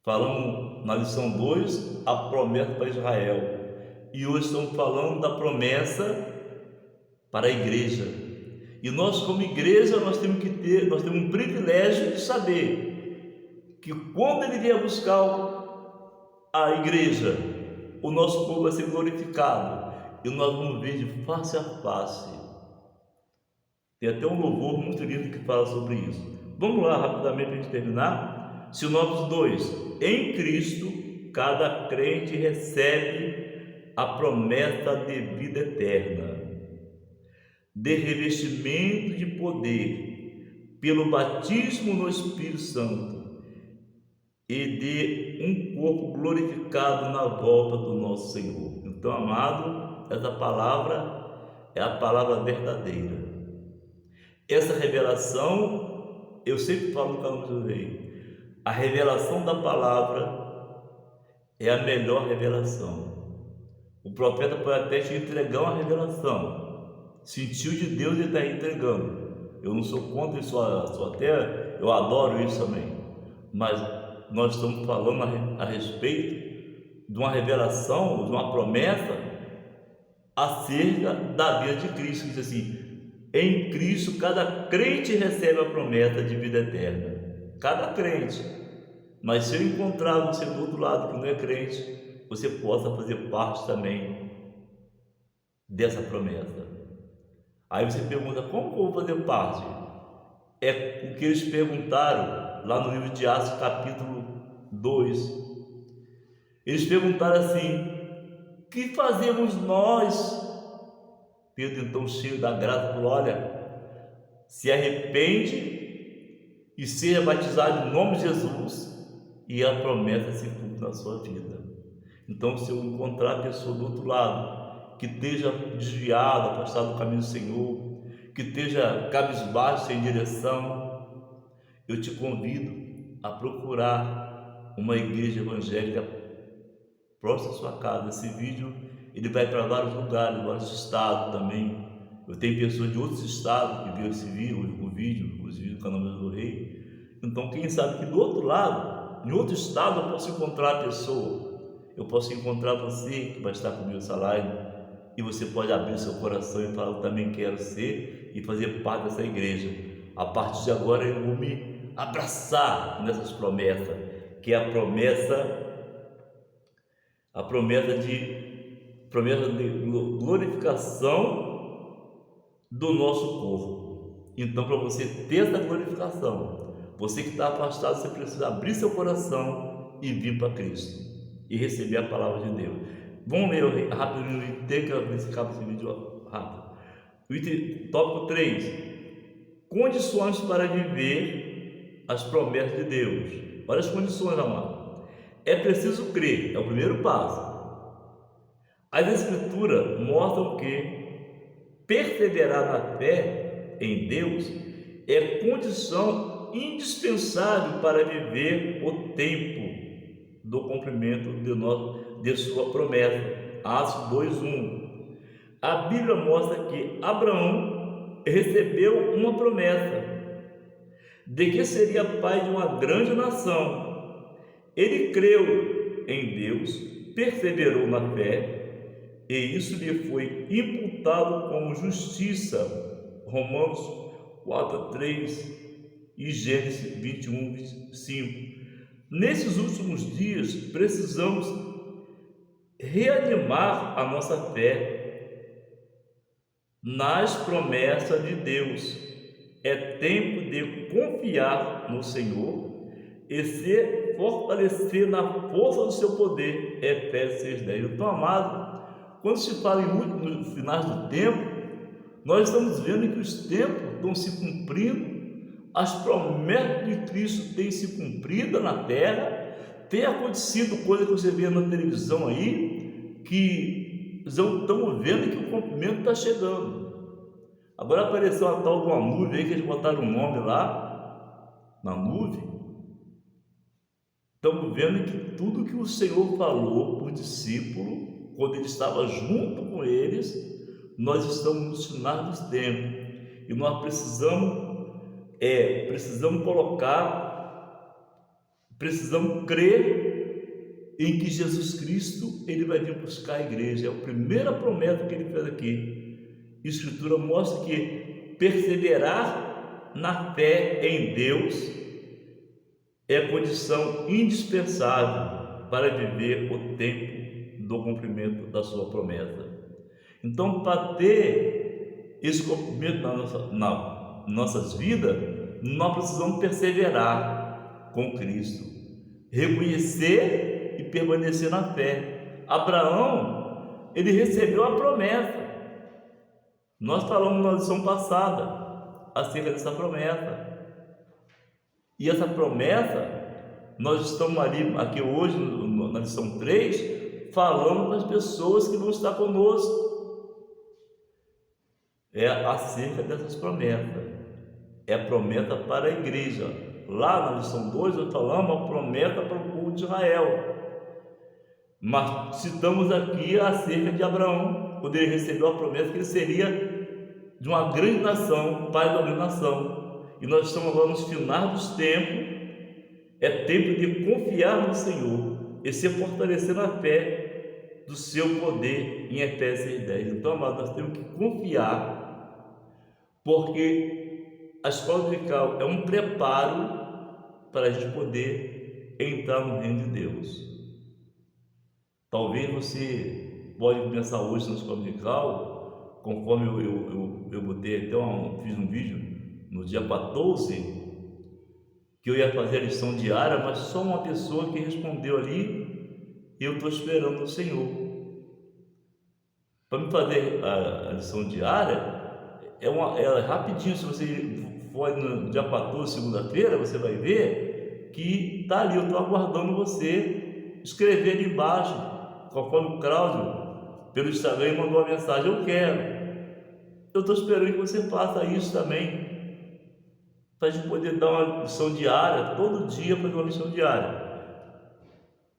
Falamos na lição 2 a promessa para Israel, e hoje estamos falando da promessa para a igreja. E nós, como igreja, nós temos um privilégio de saber que quando Ele vier buscar a igreja, o nosso povo vai ser glorificado e nós vamos ver de face a face. Tem até um louvor muito lindo que fala sobre isso. Vamos lá rapidamente para a gente terminar. Sinopse 2. Em Cristo, cada crente recebe a promessa de vida eterna, de revestimento de poder, pelo batismo no Espírito Santo e de um corpo glorificado na volta do nosso Senhor. Então, amado, essa palavra é a palavra verdadeira. Essa revelação, eu sempre falo no canal do Rei, a revelação da palavra é a melhor revelação. O profeta pode até te entregar uma revelação, sentiu de Deus e está entregando. Eu não sou contra isso, até eu adoro isso também, mas nós estamos falando a respeito de uma revelação, de uma promessa acerca da vida de Cristo, que diz assim: em Cristo cada crente recebe a promessa de vida eterna. Cada crente. Mas se eu encontrar você do outro lado que não é crente, você possa fazer parte também dessa promessa. Aí você pergunta: como que eu vou fazer parte? É o que eles perguntaram lá no livro de Atos capítulo 2. Eles perguntaram assim: que fazemos nós? Pedro, então, cheio da graça, falou: olha, se arrepende e seja batizado em nome de Jesus, e a promessa se cumpre na sua vida. Então, se eu encontrar a pessoa do outro lado que esteja desviada, afastada do caminho do Senhor, que esteja cabisbaixo, sem direção, eu te convido a procurar uma igreja evangélica próxima à sua casa. Esse vídeo ele vai para vários lugares, vários estados também. Eu tenho pessoas de outros estados que viram esse vídeo, o vídeo do canal do Rei. Então, quem sabe que do outro lado, em outro estado, eu posso encontrar a pessoa. Eu posso encontrar você que vai estar comigo nessa live, e você pode abrir seu coração e falar: eu também quero ser e fazer parte dessa igreja. A partir de agora eu vou me abraçar nessas promessas, que é a promessa de glorificação do nosso corpo. Então, para você ter essa glorificação, você que está afastado, você precisa abrir seu coração e vir para Cristo e receber a palavra de Deus. Vamos ler rapidinho o item, que eu vou acabar esse vídeo rápido. O item, tópico 3: condições para viver as promessas de Deus. Olha as condições, amado. É preciso crer, é o primeiro passo. As Escrituras mostram que perseverar na fé em Deus é condição indispensável para viver o tempo do cumprimento de sua promessa. Atos 2:1. A Bíblia mostra que Abraão recebeu uma promessa de que seria pai de uma grande nação. Ele creu em Deus, perseverou na fé, e isso lhe foi imputado como justiça. Romanos 4:3 e Gênesis 21:5. Nesses últimos dias, precisamos reanimar a nossa fé nas promessas de Deus. É tempo de confiar no Senhor e se fortalecer na força do seu poder. Efésios 6:10. Então, amado, quando se fala nos finais do tempo, nós estamos vendo que os tempos estão se cumprindo, as promessas de Cristo têm se cumprido na terra, tem acontecido coisa que você vê na televisão aí, que estamos vendo que o cumprimento está chegando. Agora apareceu a tal de uma nuvem aí, que eles botaram um nome lá, na nuvem. Estamos vendo que tudo que o Senhor falou para o discípulo, quando ele estava junto com eles, nós estamos nos finais dos tempos, e nós precisamos crer em que Jesus Cristo ele vai vir buscar a igreja. É a primeira promessa que ele fez aqui. A Escritura mostra que perseverar na fé em Deus é condição indispensável para viver o tempo do cumprimento da sua promessa. Então, para ter esse cumprimento nas nossas vidas, nós precisamos perseverar com Cristo, reconhecer e permanecer na fé. Abraão, ele recebeu a promessa. Nós falamos na lição passada acerca dessa promessa. E essa promessa, nós estamos aqui hoje, na lição 3, falando para as pessoas que vão estar conosco. É acerca dessas promessas. É a promessa para a igreja. Lá na lição 2, nós falamos a promessa para o povo de Israel. Mas citamos aqui acerca de Abraão, quando ele recebeu a promessa que ele seria de uma grande nação, pai de uma grande nação. E nós estamos agora nos finais dos tempos. É tempo de confiar no Senhor e se fortalecer na fé do seu poder, em Efésios 6:10. Então, amados, nós temos que confiar, porque a escola dominical é um preparo para a gente poder entrar no reino de Deus. Talvez você pode começar hoje na escola dominical, conforme eu botei até fiz um vídeo no dia 14, que eu ia fazer a lição diária, mas só uma pessoa que respondeu ali, e eu estou esperando o Senhor. Para me fazer a lição diária, é rapidinho. Se você for no dia 14, segunda-feira, você vai ver que está ali, eu estou aguardando você escrever ali embaixo, conforme o Cláudio, pelo Instagram, mandou uma mensagem: eu quero. eu estou esperando que você faça isso também, para a gente poder dar uma lição diária, todo dia fazer uma lição diária.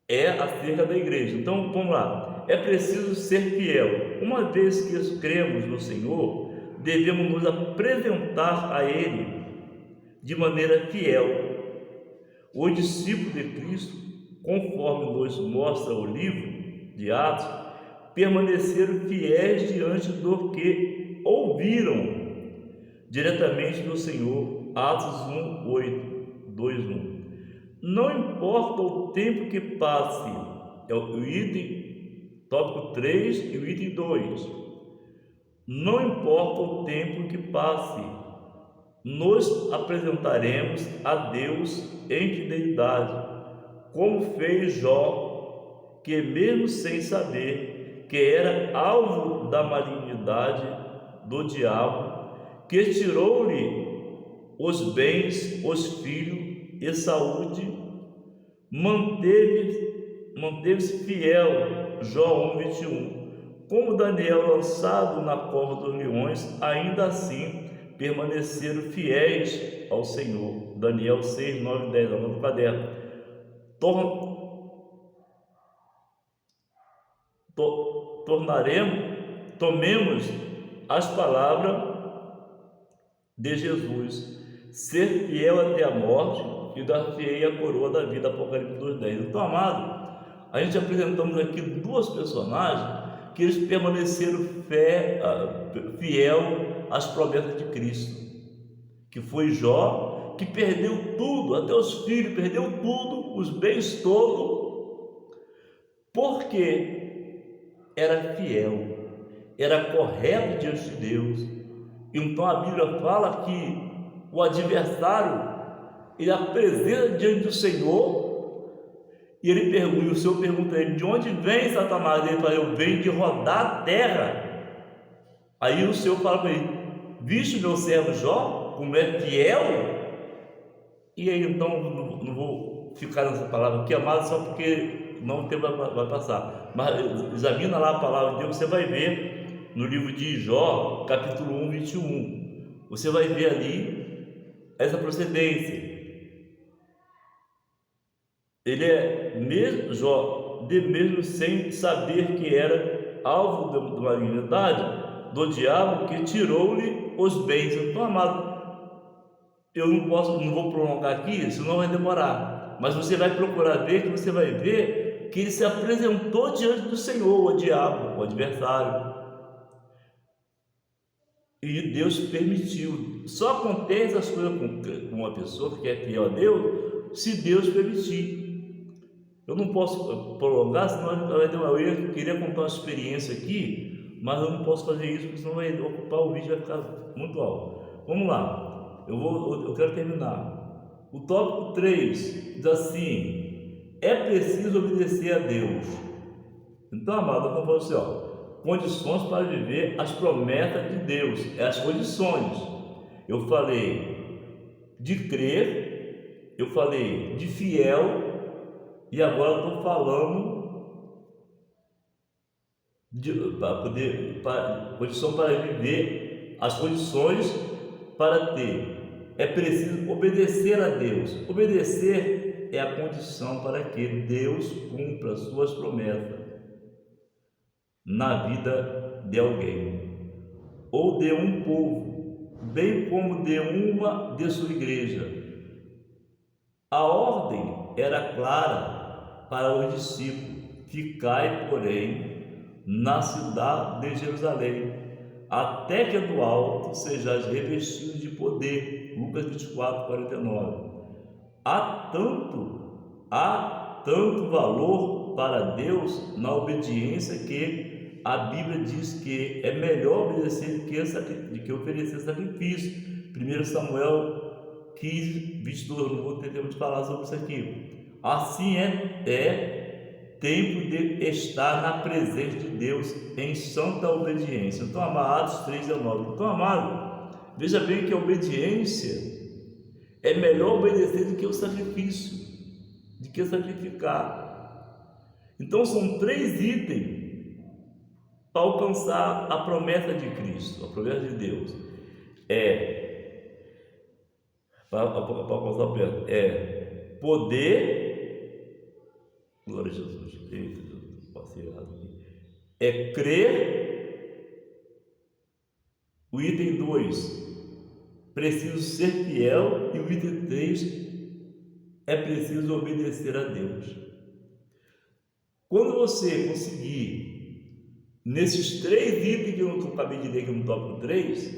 É acerca da igreja. Então, vamos lá. É preciso ser fiel. Uma vez que cremos no Senhor, devemos nos apresentar a Ele de maneira fiel. O discípulo de Cristo, conforme nos mostra o livro de Atos, permaneceram fiéis diante do que ouviram diretamente do Senhor. Atos 1:8, 2:1. Não importa o tempo que passe, é o item tópico 3 e o item 2. Não importa o tempo que passe, nos apresentaremos a Deus em fidelidade, como fez Jó, que mesmo sem saber que era alvo da malignidade do diabo, que tirou-lhe os bens, os filhos e saúde, manteve-se fiel. Jó 1:21. Como Daniel lançado na cova dos leões, ainda assim permaneceram fiéis ao Senhor. Daniel 6, 9, 10, no caderno. Tomemos as palavras de Jesus: ser fiel até a morte, e dar-te-ei a coroa da vida. Apocalipse 2:10. Então, amado, a gente apresentamos aqui duas personagens que eles permaneceram fiel às promessas de Cristo, que foi Jó, que perdeu tudo, até os filhos, perdeu tudo, os bens todos, porque era fiel, era correto diante de Deus. Então a Bíblia fala que o adversário, ele apresenta diante do Senhor, e ele pergunta, e o Senhor pergunta a ele: de onde vem, Satanás? Ele fala: eu venho de rodar a terra. Aí o Senhor fala para ele: viste meu servo Jó, como é fiel? E aí, então, não vou ficar nessa palavra aqui, amado, só porque não o tempo vai passar, mas examina lá a palavra de Deus, você vai ver no livro de Jó, capítulo 1:21, você vai ver ali essa procedência. Ele é mesmo Jó, mesmo sem saber que era alvo da malignidade do diabo, que tirou-lhe os bens. Então, amado, eu não vou prolongar aqui, senão vai demorar. Mas você vai procurar ver, que você vai ver que ele se apresentou diante do Senhor, o diabo, o adversário. E Deus permitiu. Só acontece as coisas com uma pessoa que é fiel a Deus, se Deus permitir. Eu não posso prolongar, senão vai demorar. Eu queria contar uma experiência aqui, mas eu não posso fazer isso, porque senão vai ocupar o vídeo, vai ficar muito alto. Vamos lá, eu quero terminar. O tópico 3 diz assim: é preciso obedecer a Deus. Então, amado, eu vou falar assim, condições para viver as promessas de Deus, as condições. Eu falei de crer, eu falei de fiel, e agora estou falando condição para viver, as condições para ter. É preciso obedecer a Deus. Obedecer é a condição para que Deus cumpra suas promessas na vida de alguém, ou de um povo, bem como de sua igreja. A ordem era clara para os discípulos: ficai, porém, na cidade de Jerusalém, até que do alto sejais revestidos de poder. Lucas 24:49. Há tanto valor para Deus na obediência, que a Bíblia diz que é melhor obedecer do que oferecer sacrifício. 1 Samuel 15:22, não vou ter tempo de falar sobre isso aqui. Assim é tempo de estar na presença de Deus em santa obediência. Então, Atos 3:19. Então, amado, veja bem que a obediência é melhor obedecer do que o sacrifício, do que sacrificar. Então, são 3 itens alcançar a promessa de Cristo, a promessa de Deus, para alcançar a promessa, poder, glória a Jesus, eita, Jesus, passei errado aqui, crer. O item 2, preciso ser fiel, e o item 3, é preciso obedecer a Deus. Quando você conseguir, nesses 3 itens que eu acabei de ler aqui no tópico 3,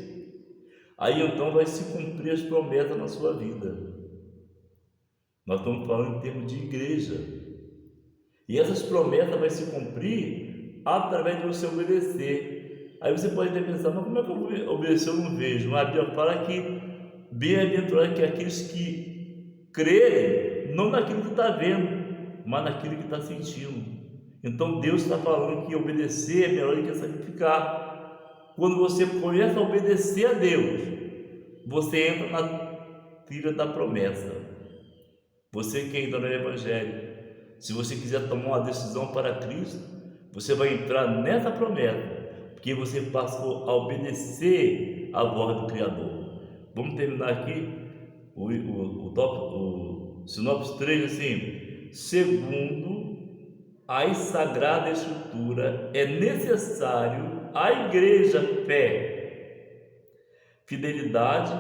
aí então vai se cumprir as promessas na sua vida. Nós estamos falando em termos de igreja. E essas promessas vão se cumprir através de você obedecer. Aí você pode até pensar, mas como é que eu vou obedecer? Eu não vejo. Mas a Bíblia fala que bem-aventurado que aqueles que crerem, não naquilo que está vendo, mas naquilo que está sentindo. Então Deus está falando que obedecer é melhor do que sacrificar. Quando você começa a obedecer a Deus, você entra na trilha da promessa. Você que ainda não é Evangelho, se você quiser tomar uma decisão para Cristo, você vai entrar nessa promessa, porque você passou a obedecer a voz do Criador. Vamos terminar aqui o sinopse 3 assim: segundo a Sagrada Escritura, é necessário à igreja fé, fidelidade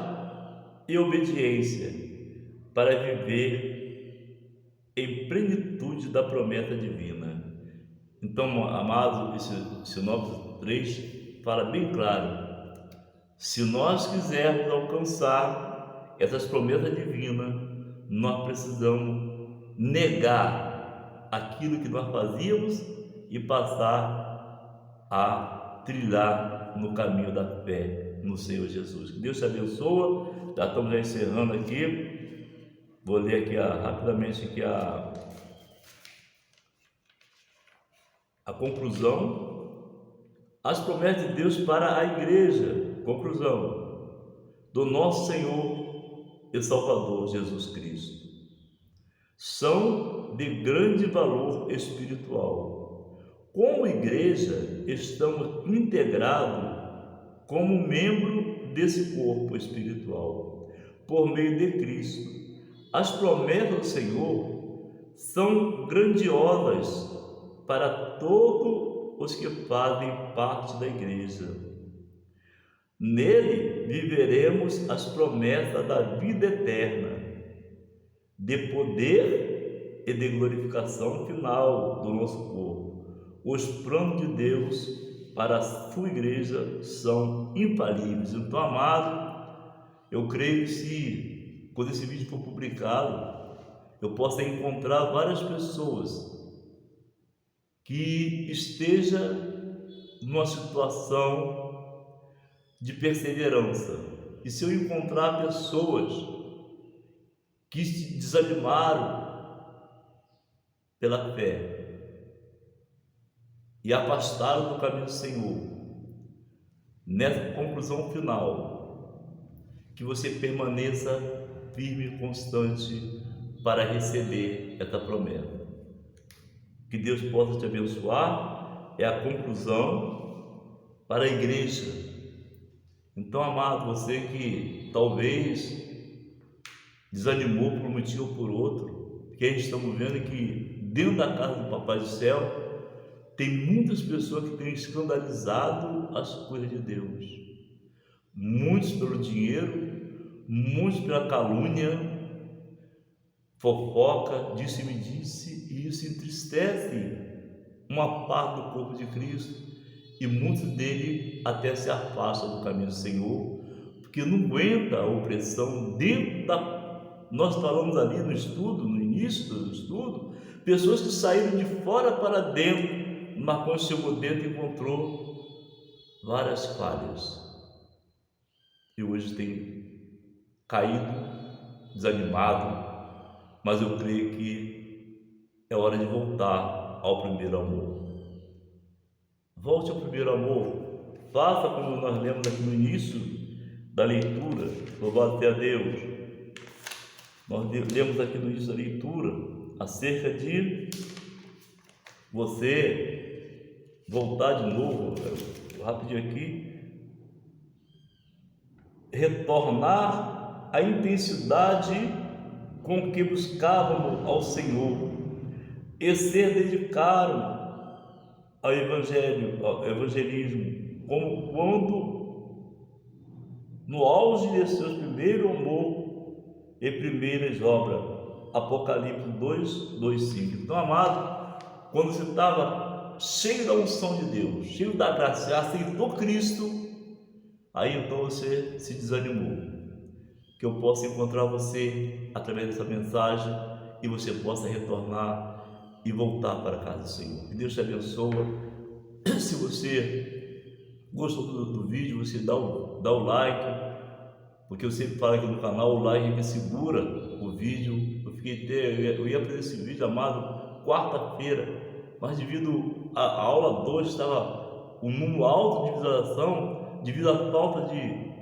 e obediência para viver em plenitude da promessa divina. Então, amado, esse sinopse 3 fala bem claro: se nós quisermos alcançar essas promessas divinas, nós precisamos negar aquilo que nós fazíamos e passar a trilhar no caminho da fé no Senhor Jesus. Que Deus te abençoe. Já estamos encerrando aqui. Vou ler aqui rapidamente aqui a conclusão. As promessas de Deus para a igreja. Conclusão do nosso Senhor e Salvador Jesus Cristo são de grande valor espiritual. Como igreja, estamos integrados como membro desse corpo espiritual por meio de Cristo. As promessas do Senhor são grandiosas para todos os que fazem parte da igreja. Nele viveremos as promessas da vida eterna, de poder e de glorificação final do nosso corpo. Os planos de Deus para a sua igreja são infalíveis. Então, amado, eu creio que se quando esse vídeo for publicado, eu possa encontrar várias pessoas que esteja numa situação de perseverança. E se eu encontrar pessoas que se desanimaram pela fé e afastaram do caminho do Senhor, nessa conclusão final, que você permaneça firme e constante para receber essa promessa. Que Deus possa te abençoar. É a conclusão para a igreja. Então, amado, você que talvez desanimou por um motivo ou por outro, porque a gente estamos vendo que dentro da casa do Papai do Céu tem muitas pessoas que têm escandalizado as coisas de Deus. Muitos pelo dinheiro, muitos pela calúnia, fofoca, disse-me-disse, e isso entristece uma parte do corpo de Cristo, e muitos dele até se afastam do caminho do Senhor, porque não aguenta a opressão dentro da... Nós falamos ali no estudo, no início do estudo, pessoas que saíram de fora para dentro, mas quando chegou dentro encontrou várias falhas, e hoje tem caído, desanimado. Mas eu creio que é hora de voltar ao primeiro amor. Volte ao primeiro amor. Faça como nós lemos aqui no início da leitura. Louvado seja Deus. Nós lemos aqui no início da leitura acerca de você voltar de novo, rapidinho aqui, retornar à intensidade com que buscávamos ao Senhor e ser dedicado ao Evangelho, ao evangelismo, como quando no auge de seu primeiro amor e primeiras obras. Apocalipse 2:5. Então, amado, quando você estava cheio da unção de Deus, cheio da graça, aceitou Cristo, aí então você se desanimou. Que eu possa encontrar você através dessa mensagem e você possa retornar e voltar para a casa do Senhor. Que Deus te abençoe. Se você gostou do vídeo, você dá o like, porque eu sempre falo aqui no canal, o like é que segura o vídeo. Eu ia fazer esse vídeo, amado, quarta-feira, mas devido à aula 2 estava um número alto de visualização, devido à falta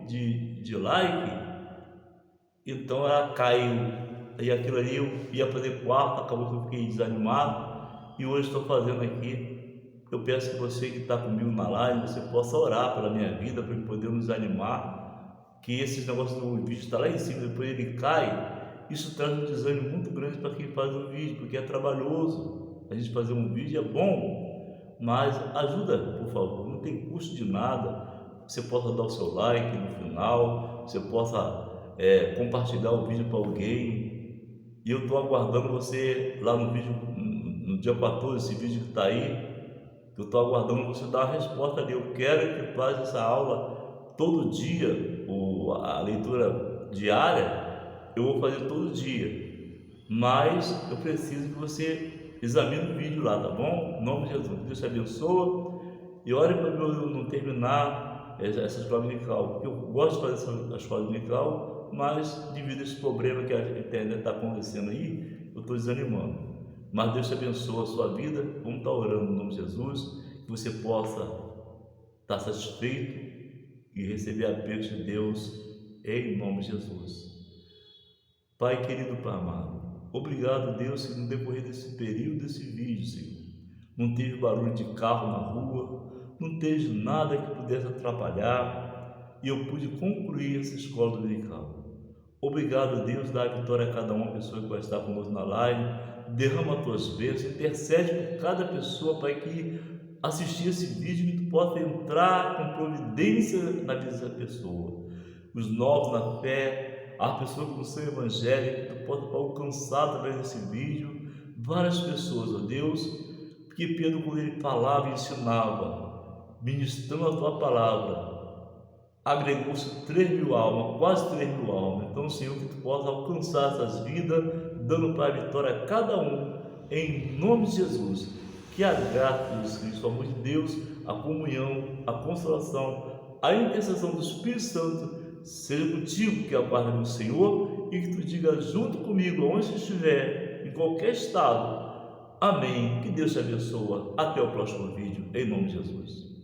de like, então ela caiu. E aquilo ali eu ia fazer quarta, acabou que eu fiquei desanimado, e hoje estou fazendo aqui. Eu peço que você que está comigo na live, você possa orar pela minha vida, para eu poder nos animar, que esses negócios do vídeo está lá em cima, depois ele cai. Isso traz um desânimo muito grande para quem faz o vídeo, porque é trabalhoso. A gente fazer um vídeo é bom, mas ajuda, por favor, não tem custo de nada. Você possa dar o seu like no final, você possa compartilhar o vídeo para alguém. E eu estou aguardando você lá no vídeo, no dia 14, esse vídeo que está aí. Eu estou aguardando você dar a resposta ali. Eu quero que faça essa aula todo dia, a leitura diária. Eu vou fazer todo dia, mas eu preciso que você examine o vídeo lá, tá bom? Em nome de Jesus, Deus te abençoe. E ore para eu não terminar essa escola dominical, porque eu gosto de fazer essa escola dominical, mas devido a esse problema que a internet está acontecendo aí, eu estou desanimando. Mas Deus te abençoe a sua vida. Vamos estar orando em nome de Jesus, que você possa estar satisfeito e receber a bênção de Deus em nome de Jesus. Pai querido, Pai amado, obrigado, Deus, que no decorrer desse período, desse vídeo, Senhor, não teve barulho de carro na rua, não teve nada que pudesse atrapalhar, e eu pude concluir essa escola dominical. Obrigado, Deus, dá a vitória a cada uma pessoa que vai estar conosco na live, derrama as tuas bênçãos, intercede por cada pessoa, Pai, que assistir esse vídeo, que tu possa entrar com providência na vida dessa pessoa, os novos na fé, as pessoas que não são evangélicas, que tu possa alcançar através desse vídeo várias pessoas, ó Deus, porque Pedro, quando ele falava e ensinava, ministrando a tua palavra, agregou-se 3.000 almas, quase 3.000 almas. Então, Senhor, que tu possa alcançar essas vidas, dando para a vitória a cada um, em nome de Jesus. Que a graça de Jesus Cristo, o amor de Deus, a comunhão, a consolação, a intercessão do Espírito Santo seja contigo, que aguarda no Senhor, e que tu diga junto comigo, onde estiver, em qualquer estado. Amém. Que Deus te abençoe. Até o próximo vídeo, em nome de Jesus.